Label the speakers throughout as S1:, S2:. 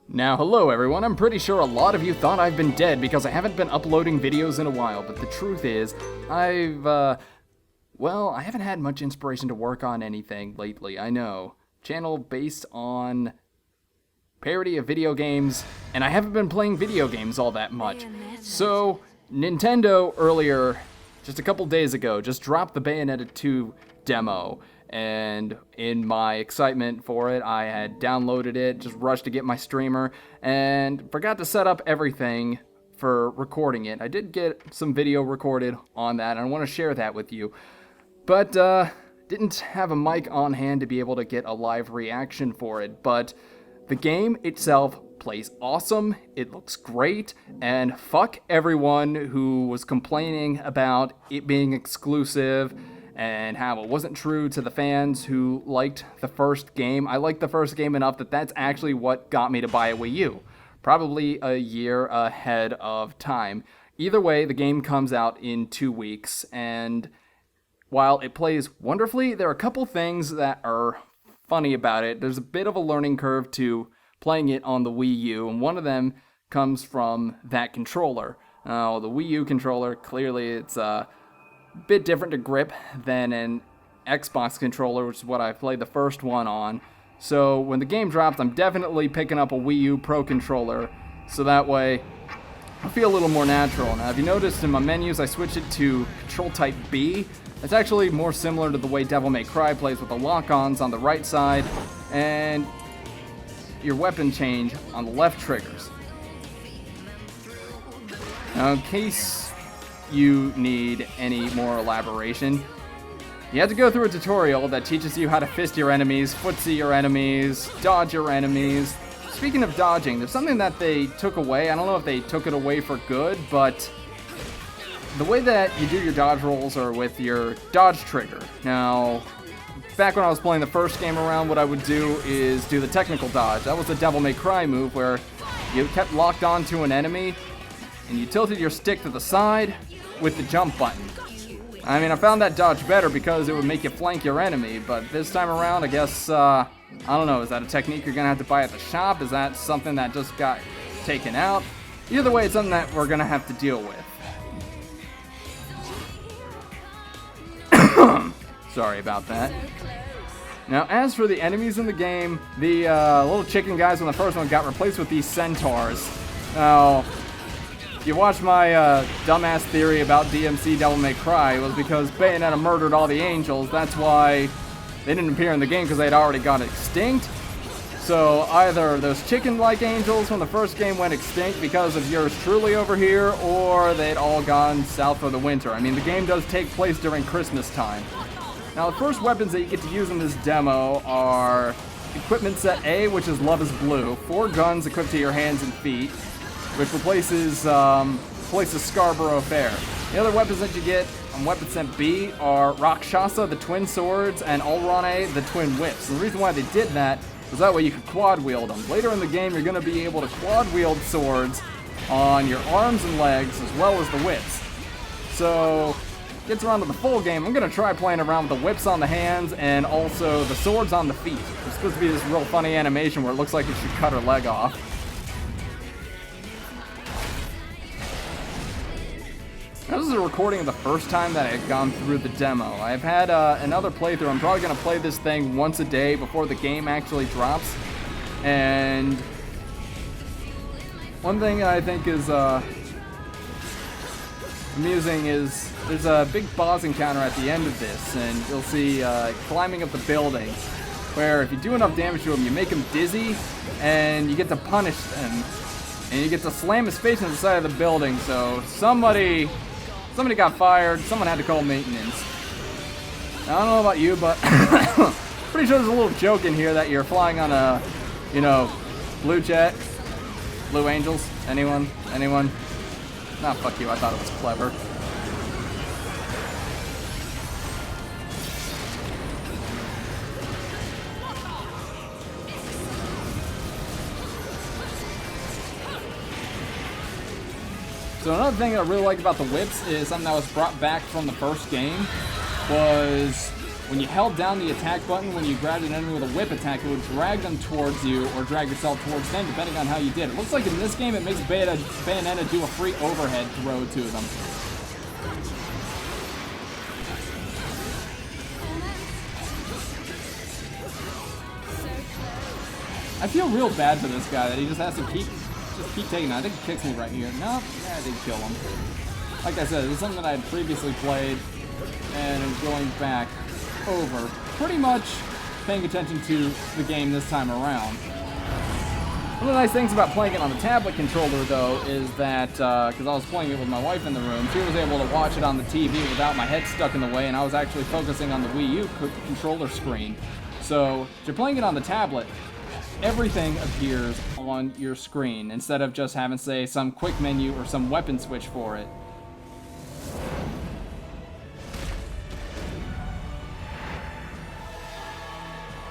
S1: Now, hello everyone. I'm pretty sure a lot of you thought I've been dead because I haven't been uploading videos in a while, but the truth is, I haven't had much inspiration to work on anything lately, I know. Channel based on parody of video games, and I haven't been playing video games all that much. So, Nintendo earlier, just a couple days ago, just dropped the Bayonetta 2 demo. And in my excitement for it, I had downloaded it, just rushed to get my streamer, and forgot to set up everything for recording it. I did get some video recorded on that, and I want to share that with you. But, didn't have a mic on hand to be able to get a live reaction for it. But the game itself plays awesome, it looks great, and fuck everyone who was complaining about it being exclusive and how it wasn't true to the fans who liked the first game. I liked the first game enough that that's actually what got me to buy a Wii U. Probably a year ahead of time. Either way, the game comes out in 2 weeks, and while it plays wonderfully, there are a couple things that are funny about it. There's a bit of a learning curve to playing it on the Wii U, and one of them comes from that controller. Now, the Wii U controller, clearly it's bit different to grip than an Xbox controller, which is what I played the first one on. So when the game drops, I'm definitely picking up a Wii U Pro controller, so that way I feel a little more natural. Now, if you noticed in my menus, I switched it to Control Type B. It's actually more similar to the way Devil May Cry plays, with the lock-ons on the right side and your weapon change on the left triggers. Now, in case you need any more elaboration, you have to go through a tutorial that teaches you how to fist your enemies, footsie your enemies, dodge your enemies. Speaking of dodging, there's something that they took away. I don't know if they took it away for good, but the way that you do your dodge rolls are with your dodge trigger. Now, back when I was playing the first game around, what I would do is do the technical dodge. That was the Devil May Cry move where you kept locked onto an enemy and you tilted your stick to the side with the jump button. I mean, I found that dodge better because it would make you flank your enemy, but this time around, I guess, I don't know, is that a technique you're gonna have to buy at the shop? Is that something that just got taken out? Either way, it's something that we're gonna have to deal with. Sorry about that. Now, as for the enemies in the game, the little chicken guys on the first one got replaced with these centaurs. Now, if you watch my dumbass theory about DMC Devil May Cry, it was because Bayonetta murdered all the angels. That's why they didn't appear in the game, because they'd already gone extinct. So either those chicken-like angels from the first game went extinct because of yours truly over here, or they'd all gone south for the winter. I mean, the game does take place during Christmas time. Now, the first weapons that you get to use in this demo are Equipment Set A, which is Love is Blue, 4 guns equipped to your hands and feet, which replaces Scarborough Fair. The other weapons that you get on Weapon Set B are Rakshasa, the twin swords, and Ulrane, the twin whips. And the reason why they did that was that way you could quad wield them. Later in the game, you're going to be able to quad wield swords on your arms and legs, as well as the whips. So, gets around to the full game, I'm going to try playing around with the whips on the hands and also the swords on the feet. It's supposed to be this real funny animation where it looks like it should cut her leg off. Now, this is a recording of the first time that I had gone through the demo. I've had another playthrough. I'm probably going to play this thing once a day before the game actually drops. And one thing I think is amusing is there's a big boss encounter at the end of this, and you'll see climbing up the building, where if you do enough damage to him, you make him dizzy, and you get to punish him, and you get to slam his face into the side of the building. So somebody got fired, someone had to call maintenance. Now, I don't know about you, but pretty sure there's a little joke in here that you're flying on a, blue jet, Blue Angels, anyone? Nah, fuck you, I thought it was clever. So another thing that I really liked about the whips is something that was brought back from the first game, was when you held down the attack button, when you grabbed an enemy with a whip attack, it would drag them towards you or drag yourself towards them, depending on how you did. It looks like in this game it makes Bayonetta do a free overhead throw to them. I feel real bad for this guy that he just has to keep taking it. I think he kicks me right here. No, yeah, I did kill him. Like I said, this is something that I had previously played and I'm going back over. Pretty much paying attention to the game this time around. One of the nice things about playing it on the tablet controller, though, is that, because I was playing it with my wife in the room, she was able to watch it on the TV without my head stuck in the way, and I was actually focusing on the Wii U controller screen. So, if you're playing it on the tablet, everything appears on your screen, instead of just having, say, some quick menu or some weapon switch for it.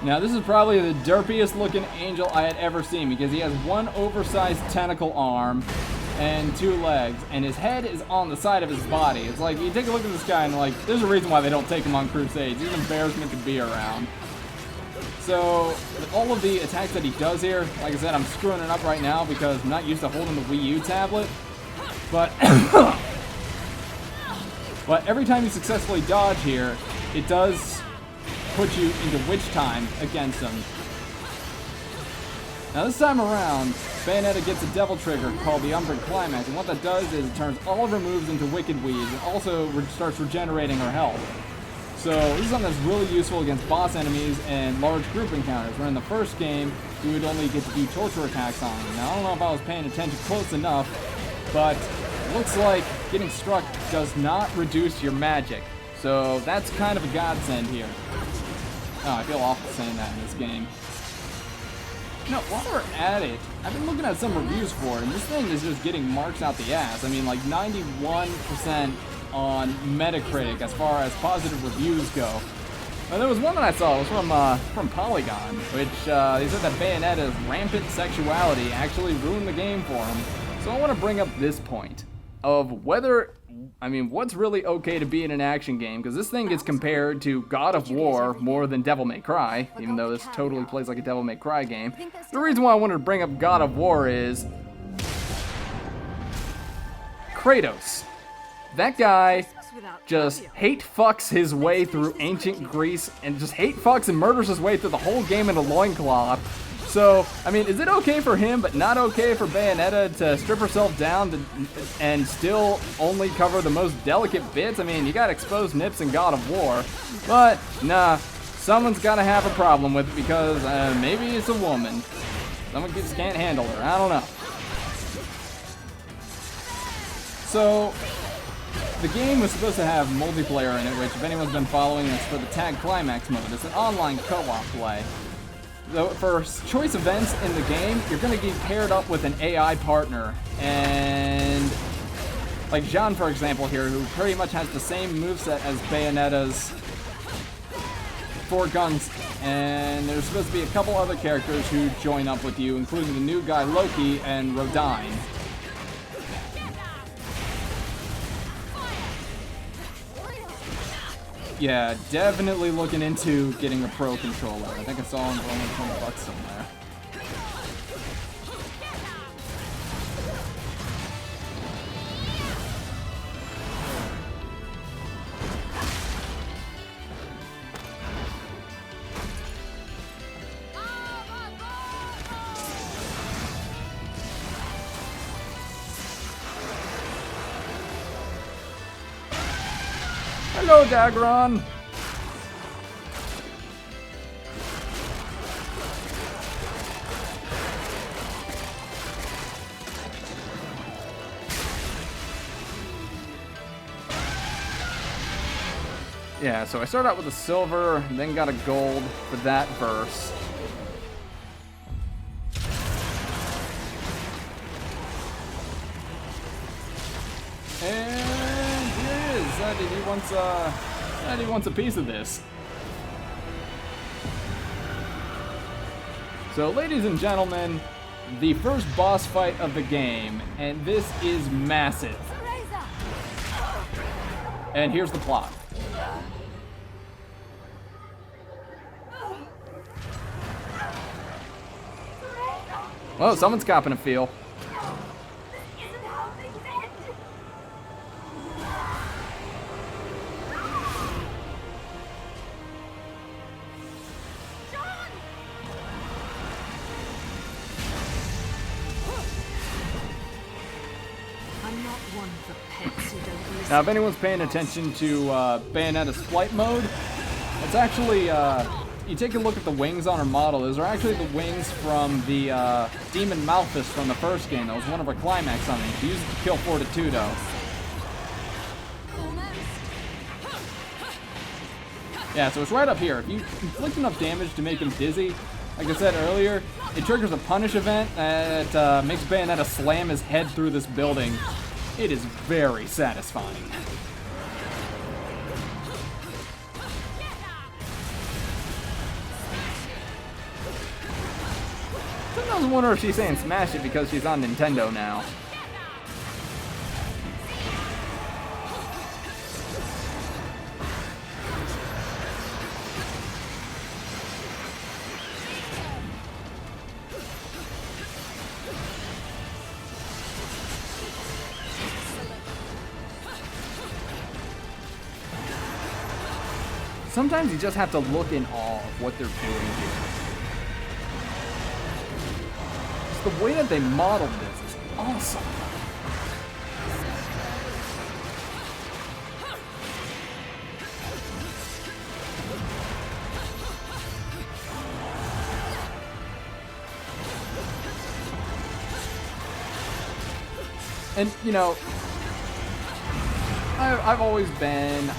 S1: Now, this is probably the derpiest looking angel I had ever seen, because he has one oversized tentacle arm and 2 legs, and his head is on the side of his body. It's like, you take a look at this guy and like, there's a reason why they don't take him on crusades. He's an embarrassment to be around. So, with all of the attacks that he does here, like I said, I'm screwing it up right now because I'm not used to holding the Wii U tablet. But, but every time you successfully dodge here, it does put you into witch time against him. Now this time around, Bayonetta gets a devil trigger called the Untitled Climax, and what that does is it turns all of her moves into Wicked Weeds and also starts regenerating her health. So this is something that's really useful against boss enemies and large group encounters, where in the first game, you would only get to do torture attacks on them. Now I don't know if I was paying attention close enough, but it looks like getting struck does not reduce your magic. So that's kind of a godsend here. Oh, I feel awful saying that in this game. You know, while we're at it, I've been looking at some reviews for it, and this thing is just getting marks out the ass. I mean, like 91% on Metacritic as far as positive reviews go. Now, there was one that I saw, it was from Polygon, which they said that Bayonetta's rampant sexuality actually ruined the game for him. So I want to bring up this point of whether, I mean, what's really okay to be in an action game, because this thing gets compared to God of War more than Devil May Cry, even though this totally plays like a Devil May Cry game. The reason why I wanted to bring up God of War is Kratos. That guy just hate fucks his way through ancient Greece and just hate fucks and murders his way through the whole game in a loincloth. So, I mean, is it okay for him, but not okay for Bayonetta to strip herself down and still only cover the most delicate bits? I mean, you got exposed nips in God of War, but nah, someone's got to have a problem with it because maybe it's a woman. Someone just can't handle her. I don't know. So, the game was supposed to have multiplayer in it, which if anyone's been following, it's for the Tag Climax mode. It's an online co-op play. So for choice events in the game, you're going to get paired up with an AI partner. And like Jean, for example, here, who pretty much has the same moveset as Bayonetta's 4 guns. And there's supposed to be a couple other characters who join up with you, including the new guy Loki and Rodine. Yeah, definitely looking into getting a pro controller. I think I saw him for only $20 somewhere. Hello, Dagron! Yeah, so I started out with a silver, then got a gold for that verse. And here it is. He wants a piece of this. So, ladies and gentlemen, the first boss fight of the game, and this is massive. And here's the plot. Well, someone's copping a feel. Now, if anyone's paying attention to Bayonetta's flight mode, it's actually, you take a look at the wings on her model. Those are actually the wings from the Demon Malthus from the first game. That was one of her climax summons. She used it to kill Fortitudo. Yeah, so it's right up here. If you inflict enough damage to make him dizzy, like I said earlier, it triggers a punish event that makes Bayonetta slam his head through this building. It is very satisfying. Sometimes I wonder if she's saying smash it because she's on Nintendo now. Sometimes you just have to look in awe of what they're doing here. Just the way that they modeled this is awesome. And, you know, I've always been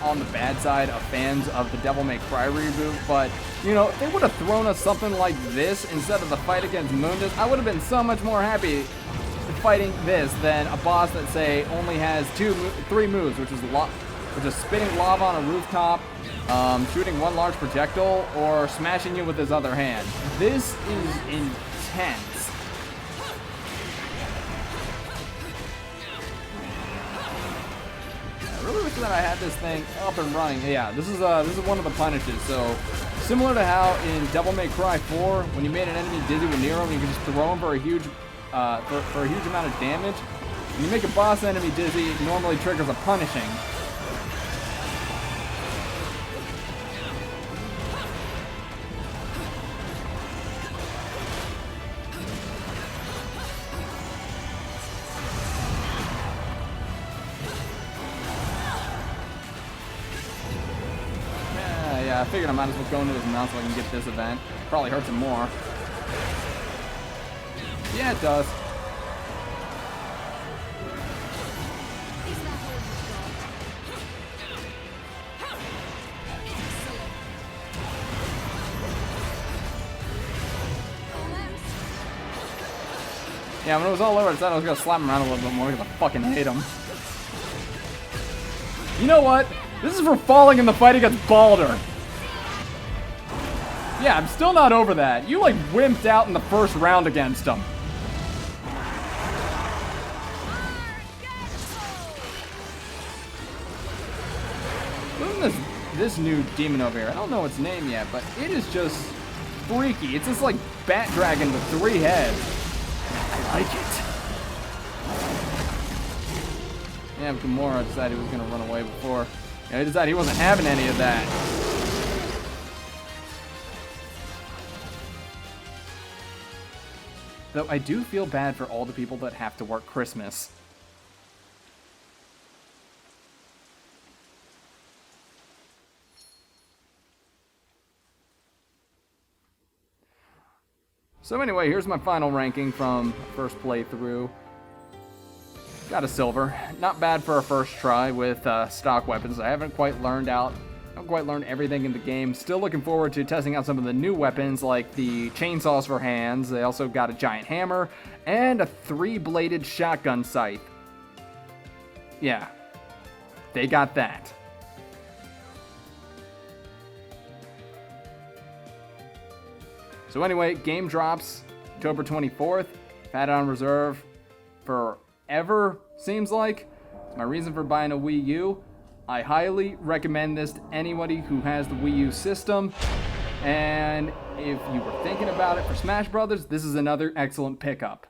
S1: on the bad side of fans of the Devil May Cry reboot, but, you know, if they would have thrown us something like this instead of the fight against Mundus, I would have been so much more happy fighting this than a boss that, say, only has three moves, which is spitting lava on a rooftop, shooting one large projectile, or smashing you with his other hand. This is intense. I really wish that I had this thing up and running. Yeah, this is one of the punishes. So similar to how in Devil May Cry 4, when you made an enemy dizzy with Nero, you can just throw him for a huge amount of damage. When you make a boss enemy dizzy, it normally triggers a punishing. I figured I might as well go into his mouth so I can get this event. Probably hurts him more. Yeah, it does. Yeah, when it was all over, I said I was gonna slap him around a little bit more because I fucking hate him. You know what? This is for falling in the fight against Baldur. Yeah, I'm still not over that. You, like, wimped out in the first round against him. Look at this new demon over here. I don't know its name yet, but it is just freaky. It's this, like, bat dragon with 3 heads. I like it. Yeah, Gamora decided he was going to run away before. Yeah, he decided he wasn't having any of that. Though I do feel bad for all the people that have to work Christmas. So anyway, here's my final ranking from first playthrough. Got a silver. Not bad for a first try with stock weapons. I haven't quite learned everything in the game. Still looking forward to testing out some of the new weapons like the chainsaws for hands. They also got a giant hammer and a 3-bladed shotgun scythe. Yeah, they got that. So anyway, game drops October 24th. Had it on reserve forever, seems like. It's my reason for buying a Wii U. I highly recommend this to anybody who has the Wii U system. And if you were thinking about it for Smash Brothers, this is another excellent pickup.